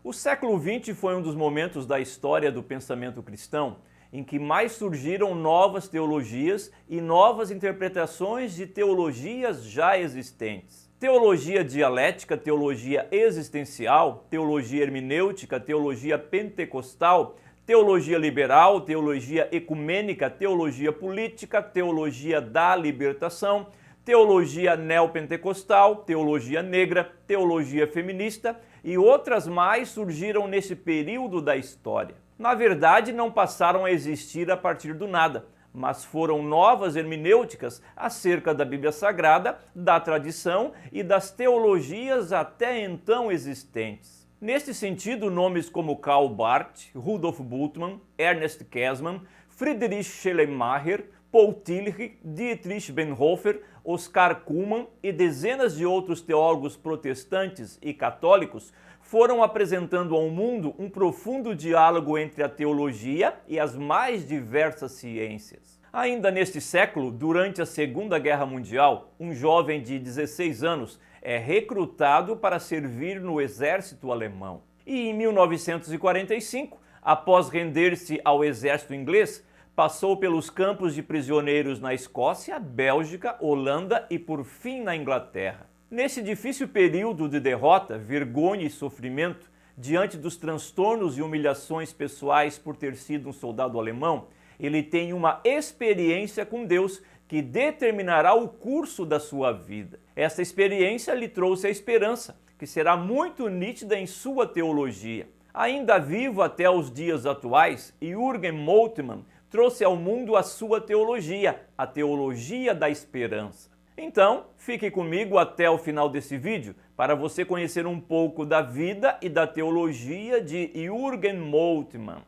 O século XX foi um dos momentos da história do pensamento cristão em que mais surgiram novas teologias e novas interpretações de teologias já existentes. Teologia dialética, teologia existencial, teologia hermenêutica, teologia pentecostal, teologia liberal, teologia ecumênica, teologia política, teologia da libertação, teologia neopentecostal, teologia negra, teologia feminista e outras mais surgiram nesse período da história. Na verdade, não passaram a existir a partir do nada, mas foram novas hermenêuticas acerca da Bíblia Sagrada, da tradição e das teologias até então existentes. Neste sentido, nomes como Karl Barth, Rudolf Bultmann, Ernest Käsemann, Friedrich Schleiermacher, Paul Tillich, Dietrich Bonhoeffer, Oscar Cullmann e dezenas de outros teólogos protestantes e católicos foram apresentando ao mundo um profundo diálogo entre a teologia e as mais diversas ciências. Ainda neste século, durante a Segunda Guerra Mundial, um jovem de 16 anos é recrutado para servir no exército alemão. E em 1945, após render-se ao exército inglês, passou pelos campos de prisioneiros na Escócia, Bélgica, Holanda e por fim na Inglaterra. Nesse difícil período de derrota, vergonha e sofrimento, diante dos transtornos e humilhações pessoais por ter sido um soldado alemão, ele tem uma experiência com Deus que determinará o curso da sua vida. Essa experiência lhe trouxe a esperança, que será muito nítida em sua teologia. Ainda vivo até os dias atuais, Jürgen Moltmann trouxe ao mundo a sua teologia, a teologia da esperança. Então, fique comigo até o final desse vídeo para você conhecer um pouco da vida e da teologia de Jürgen Moltmann.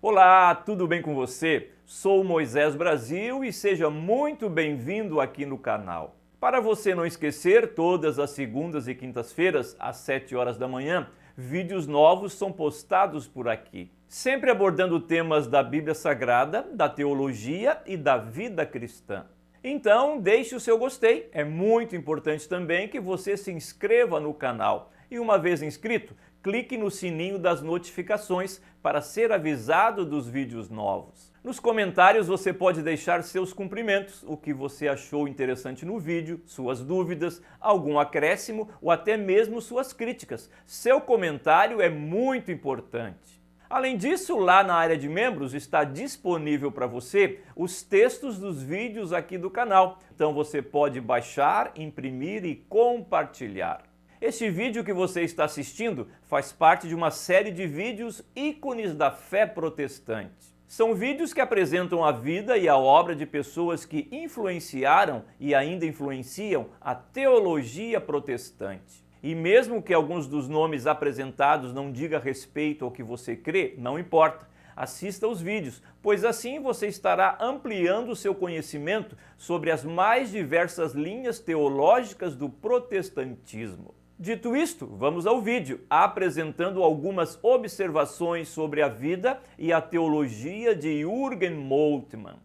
Olá, tudo bem com você? Sou Moisés Brasil e seja muito bem-vindo aqui no canal. Para você não esquecer, todas as segundas e quintas-feiras, às 7 horas da manhã, vídeos novos são postados por aqui, sempre abordando temas da Bíblia Sagrada, da teologia e da vida cristã. Então, deixe o seu gostei, é muito importante também que você se inscreva no canal. E uma vez inscrito, clique no sininho das notificações para ser avisado dos vídeos novos. Nos comentários você pode deixar seus cumprimentos, o que você achou interessante no vídeo, suas dúvidas, algum acréscimo ou até mesmo suas críticas. Seu comentário é muito importante. Além disso, lá na área de membros está disponível para você os textos dos vídeos aqui do canal. Então você pode baixar, imprimir e compartilhar. Este vídeo que você está assistindo faz parte de uma série de vídeos ícones da fé protestante. São vídeos que apresentam a vida e a obra de pessoas que influenciaram e ainda influenciam a teologia protestante. E mesmo que alguns dos nomes apresentados não digam respeito ao que você crê, não importa. Assista os vídeos, pois assim você estará ampliando o seu conhecimento sobre as mais diversas linhas teológicas do protestantismo. Dito isto, vamos ao vídeo, apresentando algumas observações sobre a vida e a teologia de Jürgen Moltmann.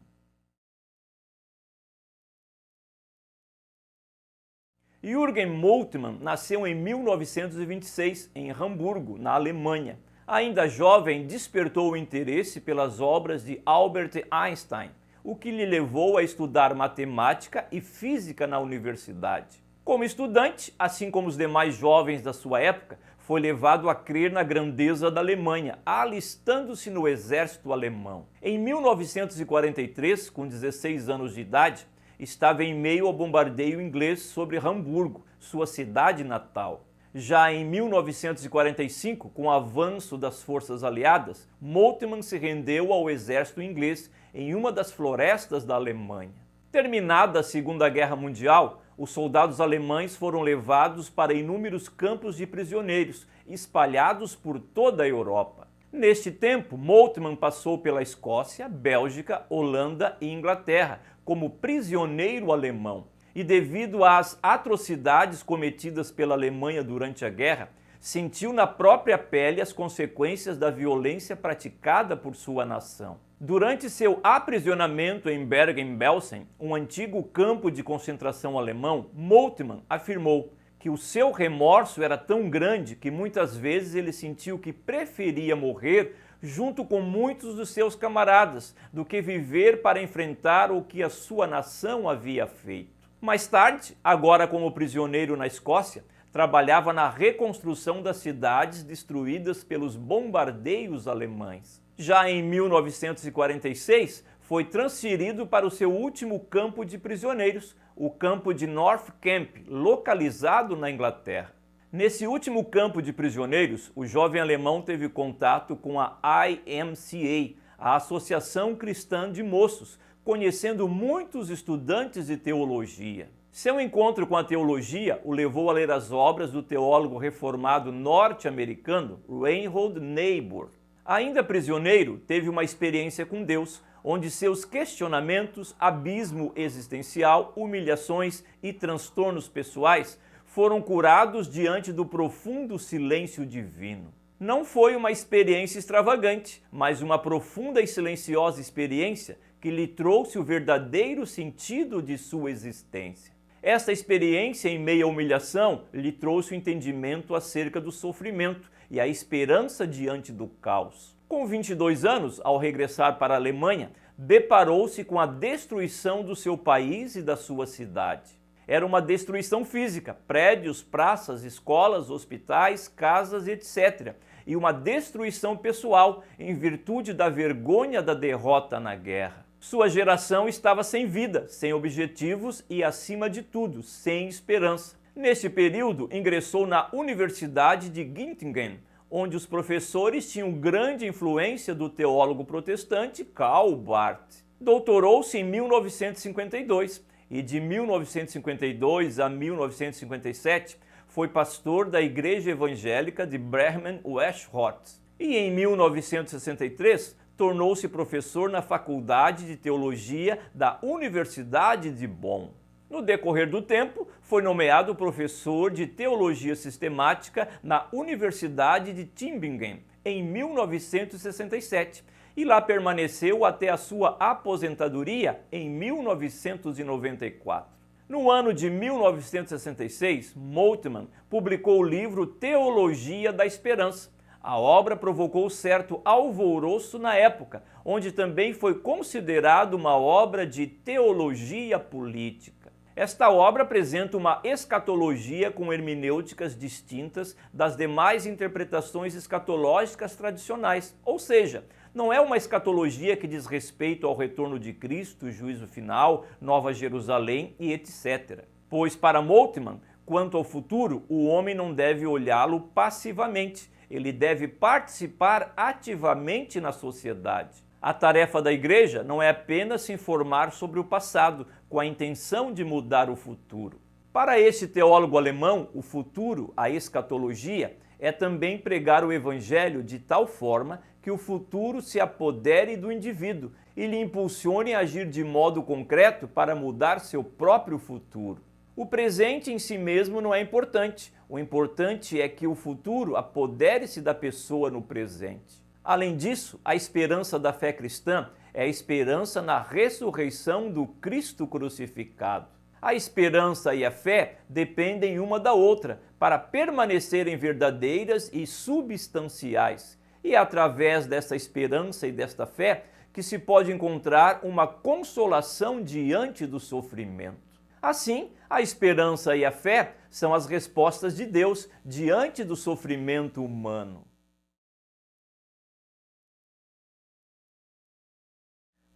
Jürgen Moltmann nasceu em 1926 em Hamburgo, na Alemanha. Ainda jovem, despertou o interesse pelas obras de Albert Einstein, o que lhe levou a estudar matemática e física na universidade. Como estudante, assim como os demais jovens da sua época, foi levado a crer na grandeza da Alemanha, alistando-se no exército alemão. Em 1943, com 16 anos de idade, estava em meio ao bombardeio inglês sobre Hamburgo, sua cidade natal. Já em 1945, com o avanço das forças aliadas, Moltmann se rendeu ao exército inglês em uma das florestas da Alemanha. Terminada a Segunda Guerra Mundial, os soldados alemães foram levados para inúmeros campos de prisioneiros, espalhados por toda a Europa. Neste tempo, Moltmann passou pela Escócia, Bélgica, Holanda e Inglaterra como prisioneiro alemão. E devido às atrocidades cometidas pela Alemanha durante a guerra, sentiu na própria pele as consequências da violência praticada por sua nação. Durante seu aprisionamento em Bergen-Belsen, um antigo campo de concentração alemão, Moltmann afirmou: que o seu remorso era tão grande que muitas vezes ele sentiu que preferia morrer junto com muitos dos seus camaradas do que viver para enfrentar o que a sua nação havia feito. Mais tarde, agora como prisioneiro na Escócia, trabalhava na reconstrução das cidades destruídas pelos bombardeios alemães. Já em 1946, foi transferido para o seu último campo de prisioneiros, o campo de North Camp, localizado na Inglaterra. Nesse último campo de prisioneiros, o jovem alemão teve contato com a IMCA, a Associação Cristã de Moços, conhecendo muitos estudantes de teologia. Seu encontro com a teologia o levou a ler as obras do teólogo reformado norte-americano Reinhold Niebuhr. Ainda prisioneiro, teve uma experiência com Deus, onde seus questionamentos, abismo existencial, humilhações e transtornos pessoais foram curados diante do profundo silêncio divino. Não foi uma experiência extravagante, mas uma profunda e silenciosa experiência que lhe trouxe o verdadeiro sentido de sua existência. Esta experiência, em meio à humilhação, lhe trouxe o entendimento acerca do sofrimento e a esperança diante do caos. Com 22 anos, ao regressar para a Alemanha, deparou-se com a destruição do seu país e da sua cidade. Era uma destruição física, prédios, praças, escolas, hospitais, casas, etc. E uma destruição pessoal, em virtude da vergonha da derrota na guerra. Sua geração estava sem vida, sem objetivos e, acima de tudo, sem esperança. Neste período, ingressou na Universidade de Göttingen, onde os professores tinham grande influência do teólogo protestante Karl Barth. Doutorou-se em 1952 e de 1952 a 1957 foi pastor da Igreja Evangélica de Bremen-Weschwort. E em 1963 tornou-se professor na Faculdade de Teologia da Universidade de Bonn. No decorrer do tempo, foi nomeado professor de Teologia Sistemática na Universidade de Tübingen, em 1967, e lá permaneceu até a sua aposentadoria em 1994. No ano de 1966, Moltmann publicou o livro Teologia da Esperança. A obra provocou certo alvoroço na época, onde também foi considerado uma obra de teologia política. Esta obra apresenta uma escatologia com hermenêuticas distintas das demais interpretações escatológicas tradicionais, ou seja, não é uma escatologia que diz respeito ao retorno de Cristo, juízo final, Nova Jerusalém e etc. Pois para Moltmann, quanto ao futuro, o homem não deve olhá-lo passivamente, ele deve participar ativamente na sociedade. A tarefa da igreja não é apenas se informar sobre o passado, com a intenção de mudar o futuro. Para este teólogo alemão, o futuro, a escatologia, é também pregar o evangelho de tal forma que o futuro se apodere do indivíduo e lhe impulsione a agir de modo concreto para mudar seu próprio futuro. O presente em si mesmo não é importante, o importante é que o futuro apodere-se da pessoa no presente. Além disso, a esperança da fé cristã é a esperança na ressurreição do Cristo crucificado. A esperança e a fé dependem uma da outra para permanecerem verdadeiras e substanciais. E é através dessa esperança e desta fé que se pode encontrar uma consolação diante do sofrimento. Assim, a esperança e a fé são as respostas de Deus diante do sofrimento humano.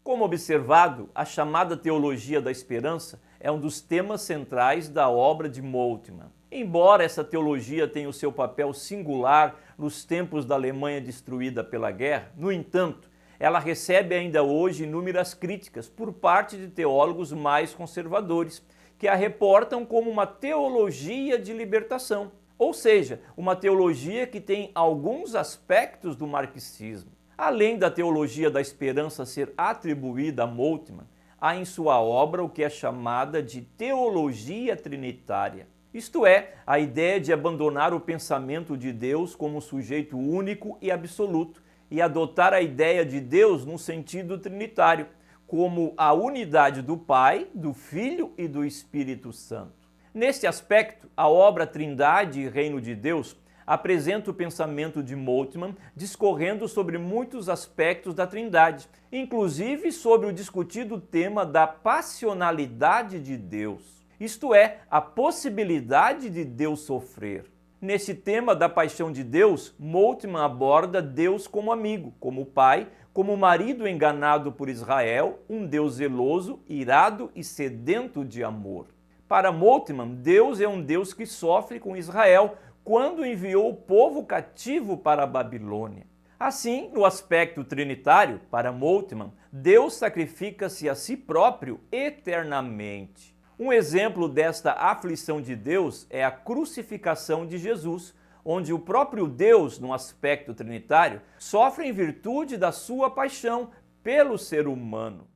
Como observado, a chamada teologia da esperança é um dos temas centrais da obra de Moltmann. Embora essa teologia tenha o seu papel singular nos tempos da Alemanha destruída pela guerra, no entanto, ela recebe ainda hoje inúmeras críticas por parte de teólogos mais conservadores, que a reportam como uma teologia de libertação, ou seja, uma teologia que tem alguns aspectos do marxismo. Além da teologia da esperança ser atribuída a Moltmann, há em sua obra o que é chamada de teologia trinitária. Isto é, a ideia de abandonar o pensamento de Deus como sujeito único e absoluto e adotar a ideia de Deus no sentido trinitário, como a unidade do Pai, do Filho e do Espírito Santo. Neste aspecto, a obra Trindade e Reino de Deus apresenta o pensamento de Moltmann discorrendo sobre muitos aspectos da Trindade, inclusive sobre o discutido tema da passionalidade de Deus, isto é, a possibilidade de Deus sofrer. Nesse tema da paixão de Deus, Moltmann aborda Deus como amigo, como pai, como marido enganado por Israel, um Deus zeloso, irado e sedento de amor. Para Moltmann, Deus é um Deus que sofre com Israel quando enviou o povo cativo para a Babilônia. Assim, no aspecto trinitário, para Moltmann, Deus sacrifica-se a si próprio eternamente. Um exemplo desta aflição de Deus é a crucificação de Jesus, onde o próprio Deus, no aspecto trinitário, sofre em virtude da sua paixão pelo ser humano.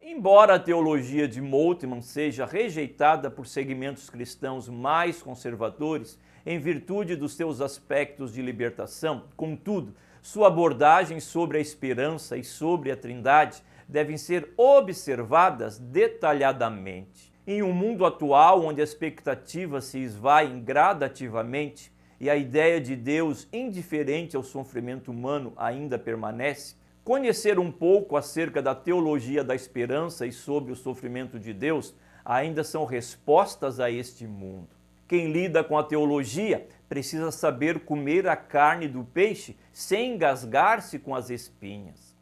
Embora a teologia de Moltmann seja rejeitada por segmentos cristãos mais conservadores, em virtude dos seus aspectos de libertação, contudo, sua abordagem sobre a esperança e sobre a Trindade devem ser observadas detalhadamente. Em um mundo atual onde a expectativa se esvai gradativamente e a ideia de Deus indiferente ao sofrimento humano ainda permanece, conhecer um pouco acerca da teologia da esperança e sobre o sofrimento de Deus ainda são respostas a este mundo. Quem lida com a teologia precisa saber comer a carne do peixe sem engasgar-se com as espinhas.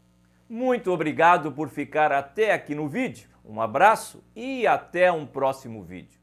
Muito obrigado por ficar até aqui no vídeo. Um abraço e até um próximo vídeo.